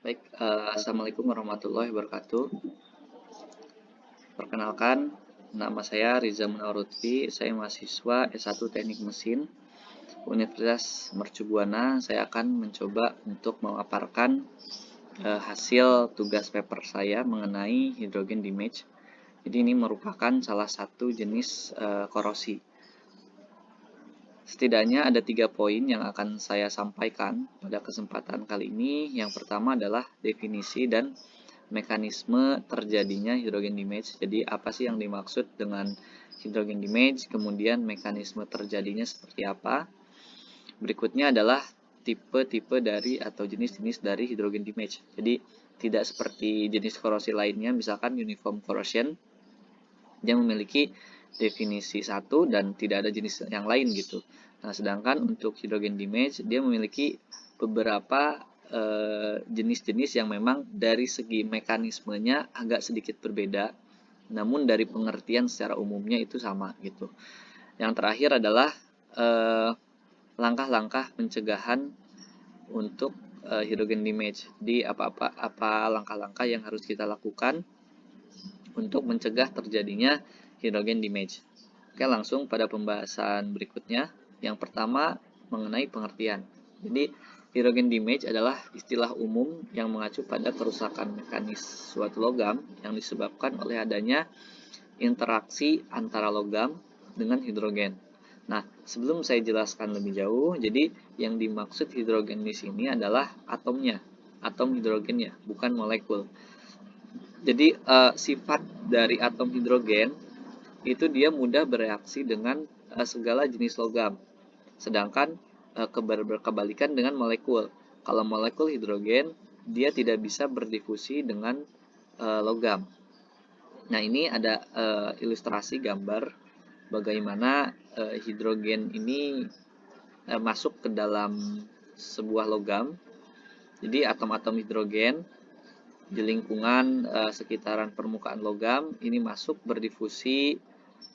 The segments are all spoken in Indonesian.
Baik, Assalamualaikum warahmatullahi wabarakatuh. Perkenalkan, nama saya Riza Munawar Lutfi. Saya mahasiswa S1 Teknik Mesin Universitas Mercu Buana. Saya akan mencoba untuk memaparkan hasil tugas paper saya mengenai hidrogen damage. Jadi ini merupakan salah satu jenis korosi. Setidaknya ada 3 poin yang akan saya sampaikan pada kesempatan kali ini. Yang pertama adalah definisi dan mekanisme terjadinya hidrogen damage. Jadi apa sih yang dimaksud dengan hidrogen damage, kemudian mekanisme terjadinya seperti apa. Berikutnya adalah tipe-tipe dari atau jenis-jenis dari hidrogen damage. Jadi tidak seperti jenis korosi lainnya, misalkan uniform corrosion, dia memiliki definisi satu dan tidak ada jenis yang lain gitu. Nah, sedangkan untuk hidrogen damage dia memiliki beberapa jenis-jenis yang memang dari segi mekanismenya agak sedikit berbeda, namun dari pengertian secara umumnya itu sama gitu. Yang terakhir adalah langkah-langkah pencegahan untuk hidrogen damage. Jadi apa langkah-langkah yang harus kita lakukan untuk mencegah terjadinya hidrogen damage. Oke, langsung pada pembahasan berikutnya. Yang pertama mengenai pengertian. Jadi hidrogen damage adalah istilah umum yang mengacu pada kerusakan mekanis suatu logam yang disebabkan oleh adanya interaksi antara logam dengan hidrogen. Nah, sebelum saya jelaskan lebih jauh, jadi yang dimaksud hidrogen di sini adalah atomnya, atom hidrogennya, bukan molekul. Jadi sifat dari atom hidrogen itu dia mudah bereaksi dengan segala jenis logam. Sedangkan berkebalikan dengan molekul. Kalau molekul hidrogen dia tidak bisa berdifusi dengan logam. Nah, ini ada ilustrasi gambar bagaimana hidrogen ini masuk ke dalam sebuah logam. Jadi atom-atom hidrogen di lingkungan sekitaran permukaan logam ini masuk berdifusi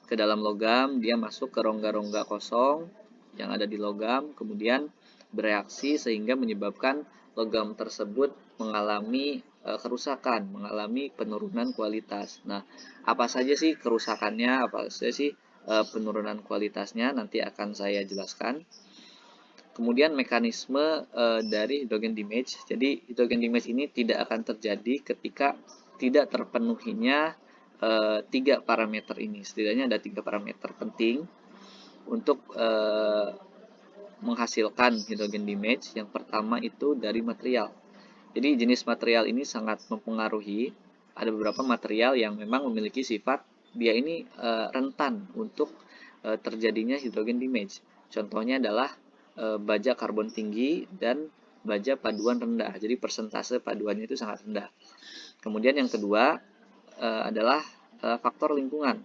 ke dalam logam, dia masuk ke rongga-rongga kosong yang ada di logam, kemudian bereaksi sehingga menyebabkan logam tersebut mengalami kerusakan, mengalami penurunan kualitas. Nah, apa saja sih kerusakannya, apa saja sih penurunan kualitasnya, nanti akan saya jelaskan. Kemudian mekanisme dari hidrogen damage. Jadi hidrogen damage ini tidak akan terjadi ketika tidak terpenuhinya 3 parameter ini. Setidaknya ada 3 parameter penting untuk menghasilkan hidrogen damage. Yang pertama itu dari material. Jadi jenis material ini sangat mempengaruhi. Ada beberapa material yang memang memiliki sifat dia ini rentan untuk terjadinya hidrogen damage. Contohnya adalah baja karbon tinggi dan baja paduan rendah. Jadi persentase paduannya itu sangat rendah. Kemudian yang kedua adalah faktor lingkungan.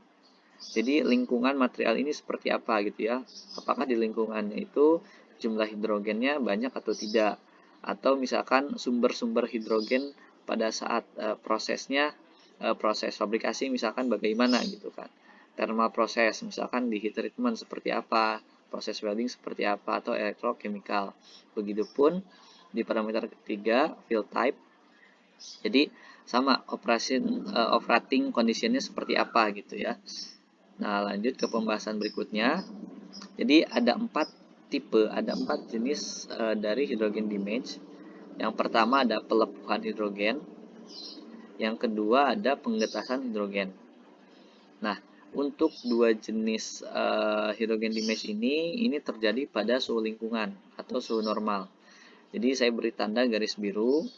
Jadi lingkungan material ini seperti apa gitu ya. Apakah di lingkungannya itu jumlah hidrogennya banyak atau tidak. Atau misalkan sumber-sumber hidrogen pada saat prosesnya, proses fabrikasi misalkan bagaimana gitu kan. Thermal proses misalkan di heat treatment seperti apa, proses welding seperti apa, atau elektrochemical. Begitupun di parameter ketiga, field type. Jadi sama operating conditionnya seperti apa gitu ya. Nah, lanjut ke pembahasan berikutnya. Jadi ada 4 tipe, ada 4 jenis dari hidrogen damage. Yang pertama ada pelepuhan hidrogen. Yang kedua ada penggetasan hidrogen. Nah, untuk 2 jenis hidrogen damage ini terjadi pada suhu lingkungan atau suhu normal. Jadi saya beri tanda garis biru.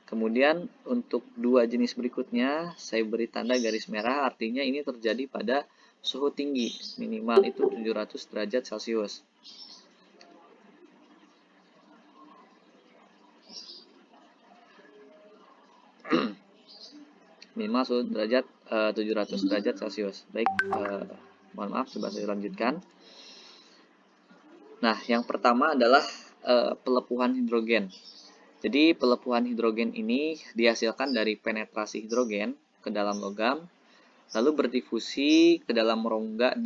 Kemudian untuk 2 jenis berikutnya saya beri tanda garis merah, artinya ini terjadi pada suhu tinggi, minimal itu 700 derajat Celcius. Minimal suhu derajat 700 derajat Celcius. Baik, mohon maaf, coba saya lanjutkan. Nah, yang pertama adalah pelepuhan hidrogen. Jadi pelepuhan hidrogen ini dihasilkan dari penetrasi hidrogen ke dalam logam, lalu berdifusi ke dalam rongga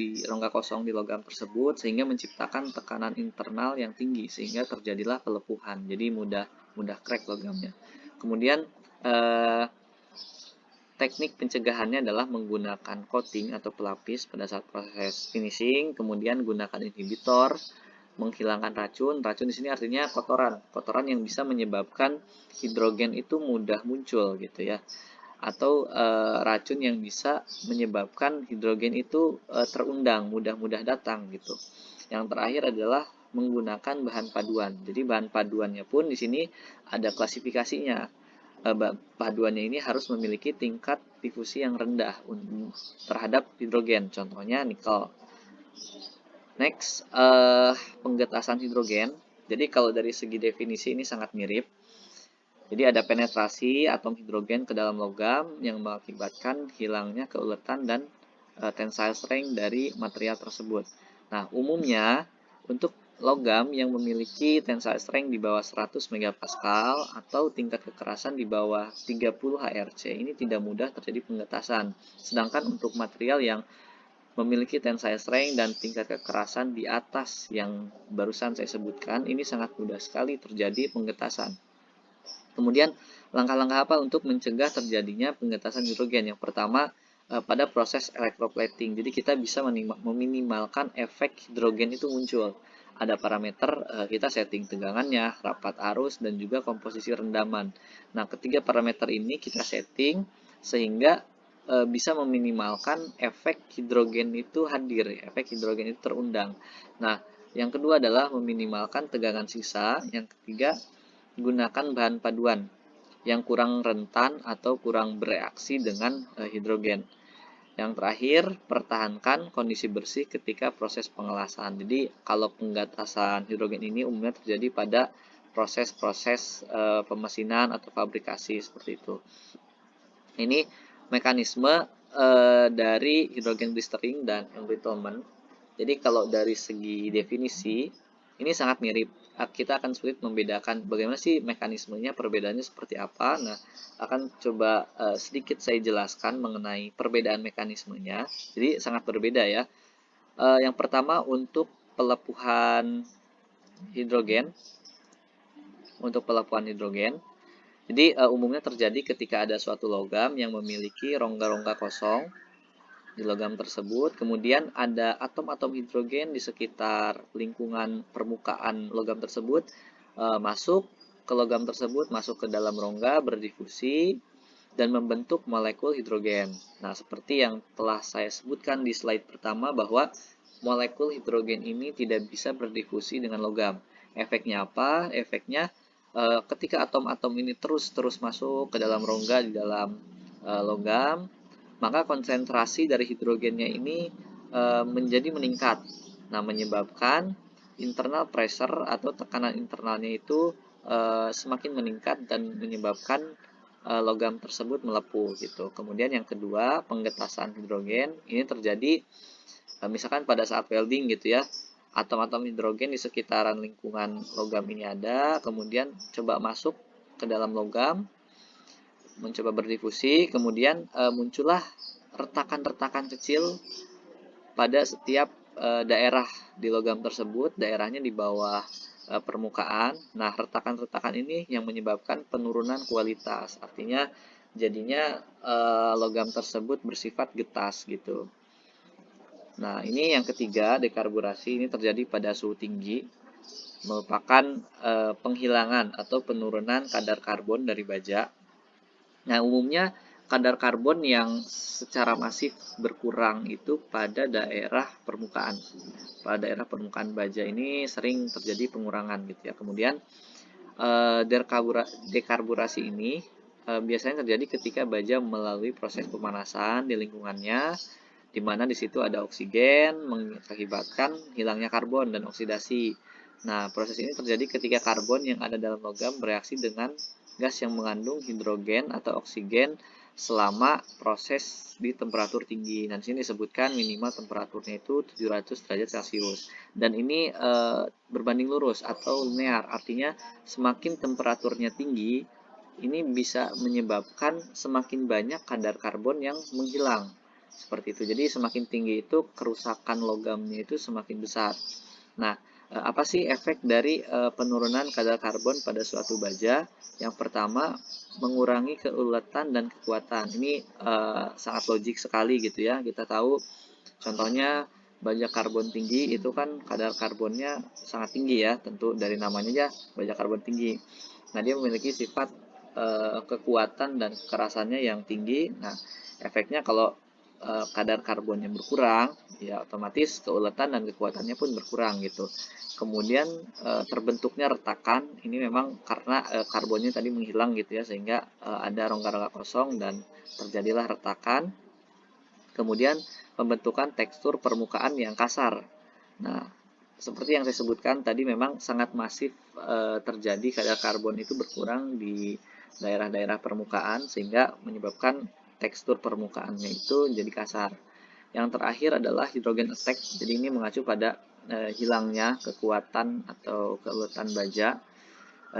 kosong di logam tersebut sehingga menciptakan tekanan internal yang tinggi sehingga terjadilah pelepuhan. Jadi mudah crack logamnya. Kemudian teknik pencegahannya adalah menggunakan coating atau pelapis pada saat proses finishing, kemudian gunakan inhibitor, menghilangkan racun. Racun di sini artinya kotoran, kotoran yang bisa menyebabkan hidrogen itu mudah muncul gitu ya, atau racun yang bisa menyebabkan hidrogen itu terundang, mudah-mudah datang gitu. Yang terakhir adalah menggunakan bahan paduan. Jadi bahan paduannya pun di sini ada klasifikasinya. Paduannya ini harus memiliki tingkat difusi yang rendah terhadap hidrogen, contohnya nikel. Next, penggetasan hidrogen. Jadi kalau dari segi definisi ini sangat mirip. Jadi ada penetrasi atom hidrogen ke dalam logam yang mengakibatkan hilangnya keuletan dan tensile strength dari material tersebut. Nah, umumnya untuk logam yang memiliki tensile strength di bawah 100 MPa atau tingkat kekerasan di bawah 30 HRC ini tidak mudah terjadi penggetasan. Sedangkan untuk material yang memiliki tensile strength dan tingkat kekerasan di atas yang barusan saya sebutkan, ini sangat mudah sekali terjadi penggetasan. Kemudian langkah-langkah apa untuk mencegah terjadinya penggetasan hidrogen? Yang pertama, pada proses electroplating. Jadi kita bisa meminimalkan efek hidrogen itu muncul. Ada parameter kita setting tegangannya, rapat arus, dan juga komposisi rendaman. Nah, ketiga parameter ini kita setting sehingga bisa meminimalkan efek hidrogen itu hadir, efek hidrogen itu terundang. Nah, yang kedua adalah meminimalkan tegangan sisa. Yang ketiga, gunakan bahan paduan yang kurang rentan atau kurang bereaksi dengan hidrogen. Yang terakhir, pertahankan kondisi bersih ketika proses pengelasan. Jadi, kalau penggetasan hidrogen ini umumnya terjadi pada proses-proses pemesinan atau fabrikasi seperti itu. Ini mekanisme dari hidrogen blistering dan embrittlement. Jadi, kalau dari segi definisi, ini sangat mirip. Kita akan sulit membedakan bagaimana sih mekanismenya, perbedaannya seperti apa. Nah, akan coba sedikit saya jelaskan mengenai perbedaan mekanismenya. Jadi sangat berbeda ya. Yang pertama untuk pelepuhan hidrogen. Untuk pelepuhan hidrogen. Jadi umumnya terjadi ketika ada suatu logam yang memiliki rongga-rongga kosong di logam tersebut, kemudian ada atom-atom hidrogen di sekitar lingkungan permukaan logam tersebut masuk ke logam tersebut, masuk ke dalam rongga, berdifusi, dan membentuk molekul hidrogen. Nah, seperti yang telah saya sebutkan di slide pertama bahwa molekul hidrogen ini tidak bisa berdifusi dengan logam. Efeknya apa? Efeknya ketika atom-atom ini terus masuk ke dalam rongga di dalam logam, maka konsentrasi dari hidrogennya ini menjadi meningkat. Nah, menyebabkan internal pressure atau tekanan internalnya itu semakin meningkat dan menyebabkan logam tersebut melepuh gitu. Kemudian yang kedua, penggetasan hidrogen ini terjadi misalkan pada saat welding gitu ya. Atom-atom hidrogen di sekitaran lingkungan logam ini ada, kemudian coba masuk ke dalam logam, mencoba berdifusi, kemudian muncullah retakan-retakan kecil pada setiap daerah di logam tersebut, daerahnya di bawah permukaan. Nah, retakan-retakan ini yang menyebabkan penurunan kualitas, artinya jadinya logam tersebut bersifat getas gitu. Nah, ini yang ketiga, dekarburasi ini terjadi pada suhu tinggi, merupakan penghilangan atau penurunan kadar karbon dari baja. Nah, umumnya kadar karbon yang secara masif berkurang itu pada daerah permukaan. Pada daerah permukaan baja ini sering terjadi pengurangan gitu ya. Kemudian dekarburasi ini biasanya terjadi ketika baja melalui proses pemanasan di lingkungannya, di mana di situ ada oksigen mengakibatkan hilangnya karbon dan oksidasi. Nah, proses ini terjadi ketika karbon yang ada dalam logam bereaksi dengan gas yang mengandung hidrogen atau oksigen selama proses di temperatur tinggi. Dan sini disebutkan minimal temperaturnya itu 700 derajat Celcius. Dan ini berbanding lurus atau linear, artinya semakin temperaturnya tinggi, ini bisa menyebabkan semakin banyak kadar karbon yang menghilang. Seperti itu. Jadi semakin tinggi itu kerusakan logamnya itu semakin besar. Nah, Apa sih efek dari penurunan kadar karbon pada suatu baja? Yang pertama, mengurangi keuletan dan kekuatan. Ini sangat logik sekali gitu ya. Kita tahu contohnya baja karbon tinggi itu kan kadar karbonnya sangat tinggi ya, tentu dari namanya aja baja karbon tinggi. Nah, dia memiliki sifat kekuatan dan kekerasannya yang tinggi. Nah, efeknya kalau kadar karbonnya berkurang, ya otomatis keuletan dan kekuatannya pun berkurang gitu. Kemudian terbentuknya retakan, ini memang karena karbonnya tadi menghilang gitu ya, sehingga ada rongga-rongga kosong dan terjadilah retakan. Kemudian pembentukan tekstur permukaan yang kasar. Nah, seperti yang saya sebutkan tadi memang sangat masif terjadi kadar karbon itu berkurang di daerah-daerah permukaan sehingga menyebabkan tekstur permukaannya itu jadi kasar. Yang terakhir adalah hydrogen attack. Jadi ini mengacu pada hilangnya kekuatan atau keuletan baja,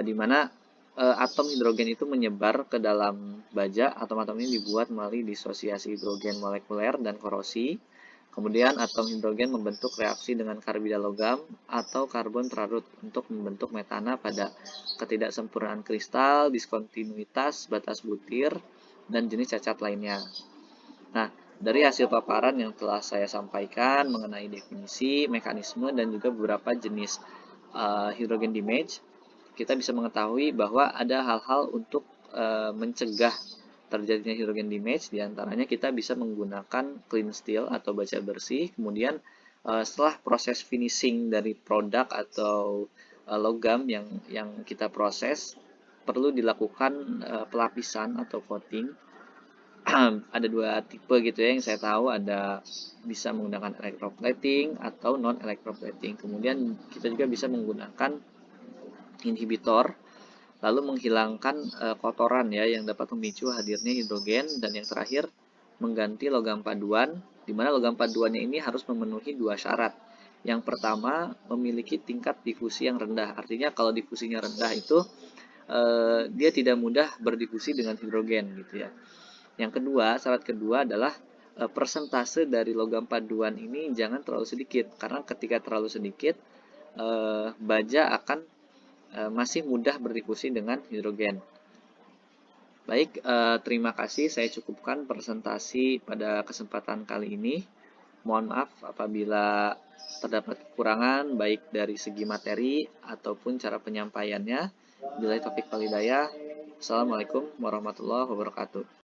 di mana atom hidrogen itu menyebar ke dalam baja. Atom-atom ini dibuat melalui disosiasi hidrogen molekuler dan korosi. Kemudian atom hidrogen membentuk reaksi dengan karbida logam atau karbon terlarut untuk membentuk metana pada ketidaksempurnaan kristal, diskontinuitas, batas butir, dan jenis cacat lainnya. Nah, dari hasil paparan yang telah saya sampaikan mengenai definisi, mekanisme, dan juga beberapa jenis hydrogen damage, kita bisa mengetahui bahwa ada hal-hal untuk mencegah terjadinya hydrogen damage. Diantaranya kita bisa menggunakan clean steel atau baja bersih. Kemudian setelah proses finishing dari produk atau logam yang kita proses, perlu dilakukan pelapisan atau coating. Ada dua tipe gitu ya yang saya tahu, ada bisa menggunakan electroplating atau non electroplating. Kemudian kita juga bisa menggunakan inhibitor lalu menghilangkan kotoran ya yang dapat memicu hadirnya hidrogen. Dan yang terakhir, mengganti logam paduan, di mana logam paduannya ini harus memenuhi dua syarat. Yang pertama, memiliki tingkat difusi yang rendah. Artinya kalau difusinya rendah itu dia tidak mudah berdifusi dengan hidrogen gitu ya. Yang kedua, syarat kedua adalah persentase dari logam paduan ini jangan terlalu sedikit, karena ketika terlalu sedikit baja akan masih mudah berdifusi dengan hidrogen. Baik, terima kasih, saya cukupkan presentasi pada kesempatan kali ini. Mohon maaf apabila terdapat kekurangan baik dari segi materi ataupun cara penyampaiannya. Bila topik walhidayah. Assalamualaikum warahmatullahi wabarakatuh.